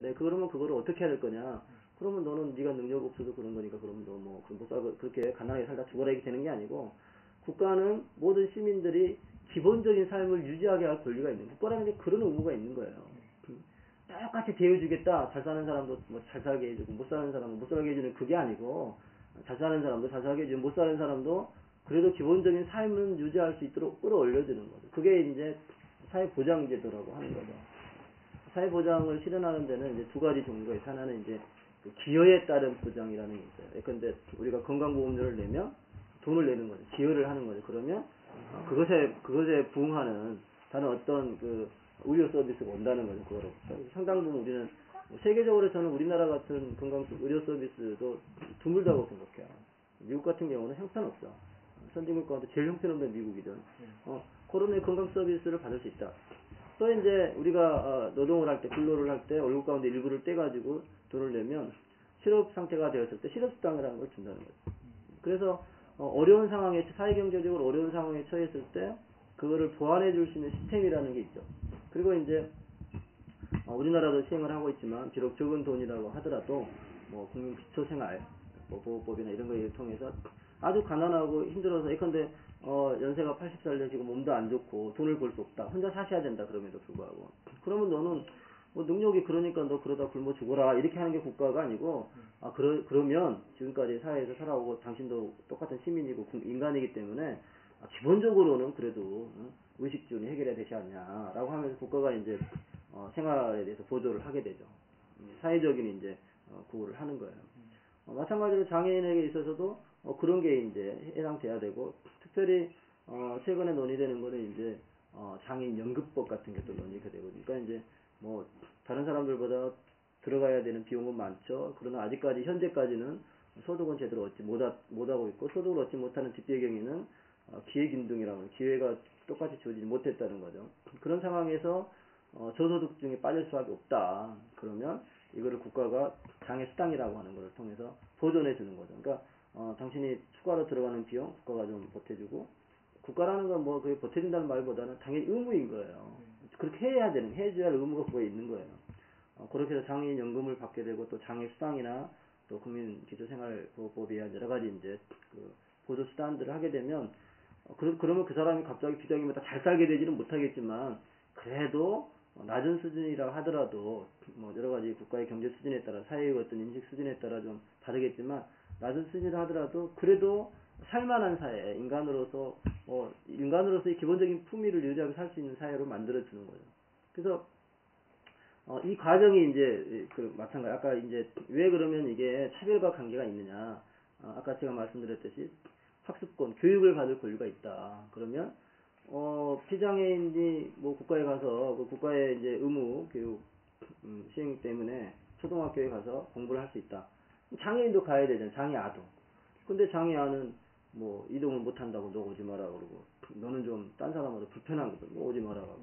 네, 그러면 그거를 어떻게 해야 될 거냐? 그러면 너는 네가 능력 없어서 그런 거니까 그러면 너 뭐 못 살고 그렇게 가난하게 살다 죽어라 이렇게 되는 게 아니고 국가는 모든 시민들이 기본적인 삶을 유지하게 할 권리가 있는 국가라는 게 그런 의무가 있는 거예요. 똑같이 대해주겠다. 잘 사는 사람도 뭐 잘 살게 해주고 못 사는 사람은 못 살게 해주는 그게 아니고 잘 사는 사람도 잘 살게 해주고 못 사는 사람도 그래도 기본적인 삶은 유지할 수 있도록 끌어올려주는 거죠. 그게 이제 사회보장제도라고 하는 거죠. 사회보장을 실현하는 데는 이제 두 가지 종류가 있어요. 하나는 이제 그 기여에 따른 보장이라는 게 있어요. 예컨대 우리가 건강보험료를 내면 돈을 내는 거죠. 기여를 하는 거죠. 그러면 그것에 부응하는 다른 어떤 그 의료 서비스가 온다는 거죠. 그거로 상당 부분 우리는 세계적으로 저는 우리나라 같은 건강 의료 서비스도 드물다고 생각해요. 미국 같은 경우는 형편없어. 선진국 가운데 제일 형편없는 미국이죠. 그런 건강 서비스를 받을 수 있다. 또 이제 우리가 노동을 할 때, 근로를 할 때 월급 가운데 일부를 떼가지고 돈을 내면 실업 상태가 되었을 때 실업수당이라는 걸 준다는 거죠. 그래서 어려운 상황에 사회경제적으로 어려운 상황에 처했을 때 그거를 보완해 줄 수 있는 시스템이라는 게 있죠. 그리고 이제 우리나라도 시행을 하고 있지만 비록 적은 돈이라고 하더라도 뭐 국민 기초생활 보호법이나 이런 거에 통해서 아주 가난하고 힘들어서 예컨대 연세가 80살 되시고 몸도 안 좋고 돈을 벌 수 없다. 혼자 사셔야 된다. 그럼에도 불구하고. 그러면 너는 뭐 능력이 그러니까 너 그러다 굶어 죽어라. 이렇게 하는 게 국가가 아니고 그러면 지금까지 사회에서 살아오고 당신도 똑같은 시민이고 인간이기 때문에 기본적으로는 그래도 의식주는 해결해야 되지 않냐라고 하면서 국가가 이제 생활에 대해서 보조를 하게 되죠. 사회적인 이제 구호를 하는 거예요. 마찬가지로 장애인에게 있어서도 그런 게 이제 해당돼야 되고 특별히 최근에 논의되는 거는 이제 장애인 연금법 같은 게 또 논의가 되고 그러니까 이제 뭐 다른 사람들보다 들어가야 되는 비용은 많죠. 그러나 아직까지 현재까지는 소득은 제대로 얻지 못하고 있고 소득을 얻지 못하는 뒷배경에는 기회균등이라고 기회가 똑같이 주어지지 못했다는 거죠. 그런 상황에서 저소득 중에 빠질 수밖에 없다. 그러면 이거를 국가가 장애 수당이라고 하는 것을 통해서 보존해 주는 거죠. 그러니까 당신이 추가로 들어가는 비용 국가가 좀 보태주고 국가라는 건 뭐 그게 보태준다는 말보다는 당연히 의무인 거예요. 그렇게 해줘야 할 의무가 그거에 있는 거예요. 그렇게 해서 장애인 연금을 받게 되고 또 장애 수당이나 또 국민 기초생활보호법에 의한 여러 가지 이제 그 보조 수단들을 하게 되면 그러면 그 사람이 갑자기 비장애인보다 잘 살게 되지는 못하겠지만 그래도 낮은 수준이라 하더라도 뭐 여러 가지 국가의 경제 수준에 따라 사회의 어떤 인식 수준에 따라 좀 다르겠지만 낮은 수준이라 하더라도 그래도 살만한 사회 인간으로서의 기본적인 품위를 유지하고 살 수 있는 사회로 만들어 주는 거죠. 그래서 이 과정이 이제 마찬가지 아까 이제 왜 그러면 이게 차별과 관계가 있느냐 아까 제가 말씀드렸듯이 학습권 교육을 받을 권리가 있다. 그러면 피장애인이 뭐 국가에 가서 그 국가의 이제 의무 교육 시행 때문에 초등학교에 가서 공부를 할 수 있다. 장애인도 가야 되잖아요. 장애 아동. 근데 장애 아는 뭐 이동을 못 한다고 너 오지 마라 그러고 너는 좀 딴 사람하고 불편한 거든 뭐 오지 마라 하고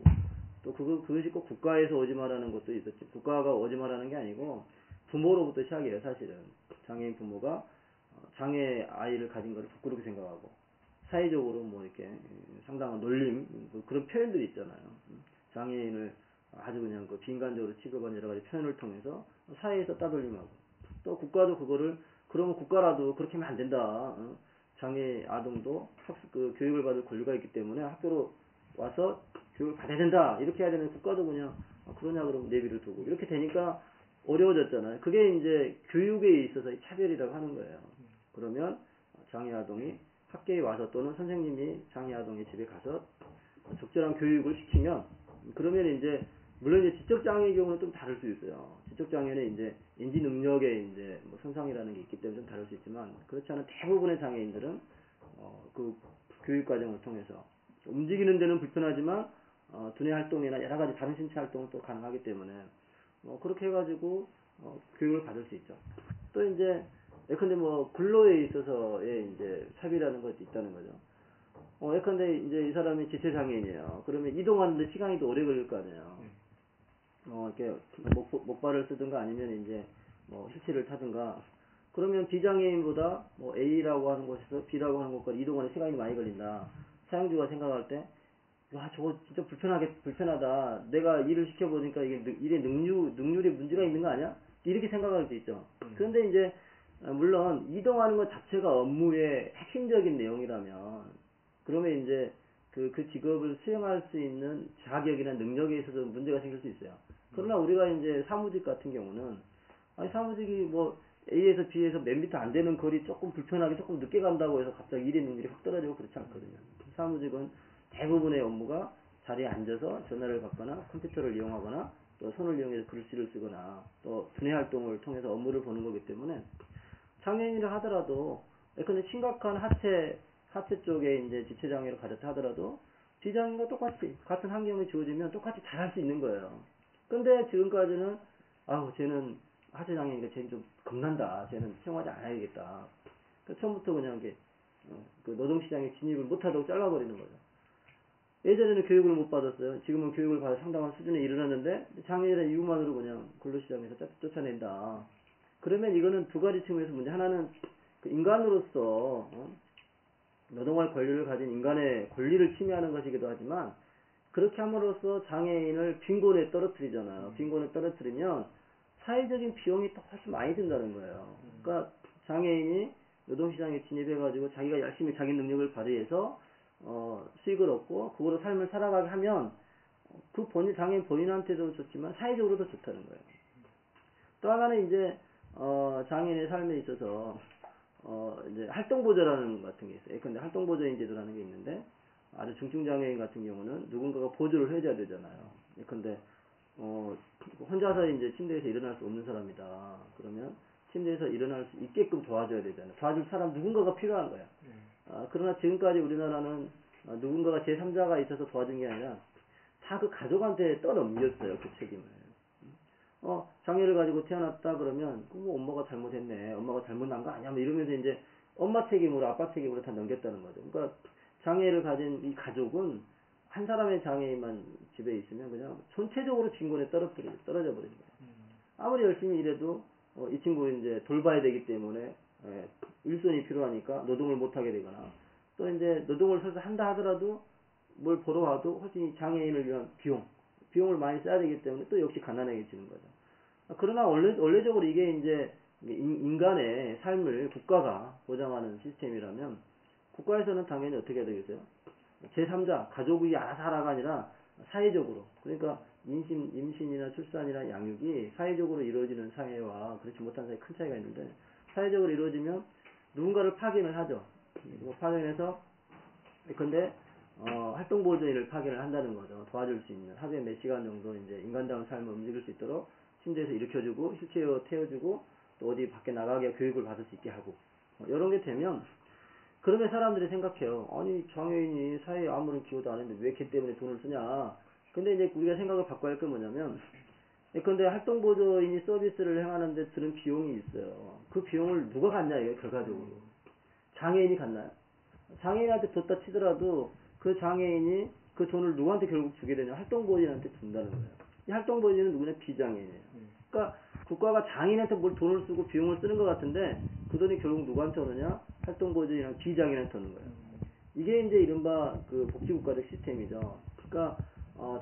또 그것이 꼭 국가에서 오지 마라는 것도 있었지. 국가가 오지 마라는 게 아니고 부모로부터 시작이에요. 사실은 장애인 부모가 장애 아이를 가진 것을 부끄럽게 생각하고 사회적으로 뭐 이렇게 상당한 놀림 뭐 그런 표현들이 있잖아요. 장애인을 아주 그냥 그 비인간적으로 취급한 여러 가지 표현을 통해서 사회에서 따돌림하고 또 국가도 그거를 그러면 국가라도 그렇게 하면 안 된다. 장애 아동도 교육을 받을 권리가 있기 때문에 학교로 와서 교육을 받아야 된다. 이렇게 해야 되는 국가도 그냥 그러냐 그러면 내비를 두고 이렇게 되니까 어려워졌잖아요. 그게 이제 교육에 있어서의 차별이라고 하는 거예요. 그러면 장애 아동이 학교에 와서 또는 선생님이 장애 아동의 집에 가서 적절한 교육을 시키면 그러면 이제 물론 이제 지적 장애의 경우는 좀 다를 수 있어요. 지적 장애는 이제 인지 능력의 이제 뭐 손상이라는 게 있기 때문에 좀 다를 수 있지만 그렇지 않은 대부분의 장애인들은 그 교육 과정을 통해서 움직이는 데는 불편하지만 두뇌 활동이나 여러 가지 다른 신체 활동은 또 가능하기 때문에 그렇게 해가지고 교육을 받을 수 있죠. 또 이제 예컨대 뭐 근로에 있어서의 이제 차별이라는 것도 있다는 거죠. 예컨대 이제 이 사람이 지체장애인이에요. 그러면 이동하는데 시간이 더 오래 걸릴 거 아니에요. 이렇게 목발을 쓰든가 아니면 이제 뭐 휠체어를 타든가 그러면 비장애인보다 뭐 A라고 하는 곳에서 B라고 하는 곳까지 이동하는 시간이 많이 걸린다. 사용주가 생각할 때 와, 저거 진짜 불편하다. 내가 일을 시켜보니까 이게 일의 능률에 문제가 있는 거 아니야? 이렇게 생각할 수 있죠. 그런데 이제, 물론, 이동하는 것 자체가 업무의 핵심적인 내용이라면, 그러면 이제, 그 직업을 수행할 수 있는 자격이나 능력에 있어서 문제가 생길 수 있어요. 그러나 우리가 이제 사무직 같은 경우는, 아니, 사무직이 뭐, A에서 B에서 몇 미터 안 되는 거리 조금 불편하게 조금 늦게 간다고 해서 갑자기 일의 능률이 확 떨어지고 그렇지 않거든요. 사무직은 대부분의 업무가 자리에 앉아서 전화를 받거나 컴퓨터를 이용하거나 또 손을 이용해서 글씨를 쓰거나 또 두뇌 활동을 통해서 업무를 보는 거기 때문에 장애인이라 하더라도 예컨대 심각한 하체 쪽에 이제 지체 장애를 가졌다 하더라도 비장애인과 똑같이 같은 환경이 주어지면 똑같이 잘할 수 있는 거예요. 근데 지금까지는 아우 쟤는 하체 장애니까 쟤는 좀 겁난다. 쟤는 채용하지 않아야겠다. 그러니까 처음부터 그냥 이게 그 노동시장에 진입을 못하도록 잘라버리는 거죠. 예전에는 교육을 못 받았어요. 지금은 교육을 받아 상당한 수준에 이르렀는데 장애인의 이유만으로 그냥 근로시장에서 쫓아낸다. 그러면 이거는 두 가지 측면에서 문제. 하나는 그 인간으로서 노동할 권리를 가진 인간의 권리를 침해하는 것이기도 하지만 그렇게 함으로써 장애인을 빈곤에 떨어뜨리잖아요. 빈곤에 떨어뜨리면 사회적인 비용이 또 훨씬 많이 든다는 거예요. 그러니까 장애인이 노동시장에 진입해가지고 자기가 열심히 자기 능력을 발휘해서 수익을 얻고 그거로 삶을 살아가게 하면 그 장애인 본인한테도 좋지만 사회적으로도 좋다는 거예요. 또 하나는 이제 장애인의 삶에 있어서 이제 활동보조라는 것 같은 게 있어요. 근데 활동보조인 제도라는 게 있는데 아주 중증장애인 같은 경우는 누군가가 보조를 해줘야 되잖아요. 근데 혼자서 이제 침대에서 일어날 수 없는 사람이다. 그러면 침대에서 일어날 수 있게끔 도와줘야 되잖아요. 도와줄 사람 누군가가 필요한 거야. 그러나 지금까지 우리나라는 누군가가 제3자가 있어서 도와준 게 아니라 다 그 가족한테 떠넘겼어요. 그 책임을. 장애를 가지고 태어났다 그러면 뭐 엄마가 잘못했네. 엄마가 잘못한 거 아니야. 뭐 이러면서 이제 엄마 책임으로 아빠 책임으로 다 넘겼다는 거죠. 그러니까 장애를 가진 이 가족은 한 사람의 장애인만 집에 있으면 그냥 전체적으로 빈곤에 떨어져 버리는 거예요. 아무리 열심히 일해도 이 친구 이제 돌봐야 되기 때문에 일손이 필요하니까 노동을 못 하게 되거나 또 이제 노동을 설사 한다 하더라도 뭘 보러 와도 훨씬 장애인을 위한 비용을 많이 써야 되기 때문에 또 역시 가난해지는 거죠. 그러나 원래적으로 이게 이제 인간의 삶을 국가가 보장하는 시스템이라면 국가에서는 당연히 어떻게 해야 되겠어요? 제3자, 가족이 알아서 하라가 아니라 사회적으로. 그러니까 임신이나 출산이나 양육이 사회적으로 이루어지는 사회와 그렇지 못한 사회 큰 차이가 있는데 사회적으로 이루어지면 누군가를 파견을 하죠. 파견해서 근데 활동보조인을 파견을 한다는 거죠. 도와줄 수 있는 하루에 몇 시간 정도 이제 인간다운 삶을 움직일 수 있도록 침대에서 일으켜주고 휠체어 태워주고 또 어디 밖에 나가게 교육을 받을 수 있게 하고 이런 게 되면 그러면 사람들이 생각해요. 아니 장애인이 사회에 아무런 기여도 안 했는데 왜 걔 때문에 돈을 쓰냐. 근데 이제 우리가 생각을 바꿔야 할 게 뭐냐면 근데 활동보조인이 서비스를 행하는데 드는 비용이 있어요. 그 비용을 누가 갖냐 이게 결과적으로. 장애인이 갖나요? 장애인한테 줬다 치더라도 그 장애인이 그 돈을 누구한테 결국 주게 되냐? 활동보조인한테 준다는 거예요. 이 활동보조인은 누구냐? 비장애인이에요. 그러니까 국가가 장애인한테 뭘 돈을 쓰고 비용을 쓰는 것 같은데 그 돈이 결국 누구한테 오느냐? 활동보조인이랑 비장애인한테 오는 거예요. 이게 이제 이른바 그 복지국가적 시스템이죠. 그러니까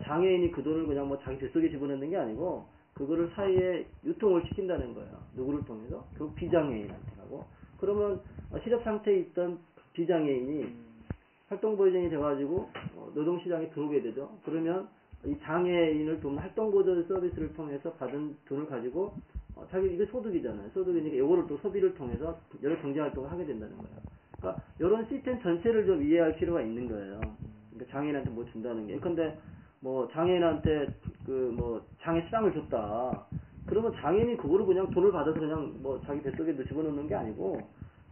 장애인이 그 돈을 그냥 뭐 자기 뱃속에 집어넣는 게 아니고 그거를 사회에 유통을 시킨다는 거예요. 누구를 통해서? 결국 비장애인한테 가고. 그러면 실업 상태에 있던 비장애인이 활동보조인이 돼가지고 노동시장에 들어오게 되죠. 그러면 이 장애인을 돕는 활동보조 서비스를 통해서 받은 돈을 가지고 자기 이게 소득이잖아요. 소득이니까 이거를 또 소비를 통해서 여러 경제활동을 하게 된다는 거예요. 그러니까 이런 시스템 전체를 좀 이해할 필요가 있는 거예요. 그러니까 장애인한테 뭐 준다는 게. 근데 뭐 장애인한테 그 뭐 장애 수당을 줬다. 그러면 장애인이 그거를 그냥 돈을 받아서 그냥 뭐 자기 뱃속에 집어넣는 게 아니고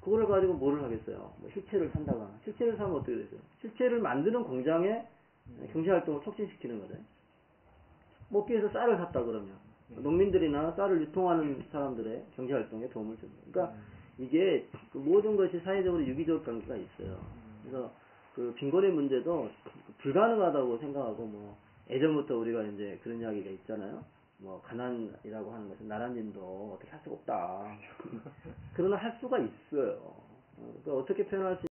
그거를 가지고 뭐를 하겠어요? 뭐 실체를 산다거나. 실체를 사면 어떻게 되죠? 실체를 만드는 공장에 경제활동을 촉진시키는 거죠. 먹기 위해서 쌀을 샀다 그러면 농민들이나 쌀을 유통하는 사람들의 경제활동에 도움을 줍니다. 그러니까 이게 그 모든 것이 사회적으로 유기적 관계가 있어요. 그래서 그 빈곤의 문제도 불가능하다고 생각하고 뭐 예전부터 우리가 이제 그런 이야기가 있잖아요. 뭐 가난이라고 하는 것은 나라님도 어떻게 할 수가 없다. 그러나 할 수가 있어요. 그러니까 어떻게 표현할 수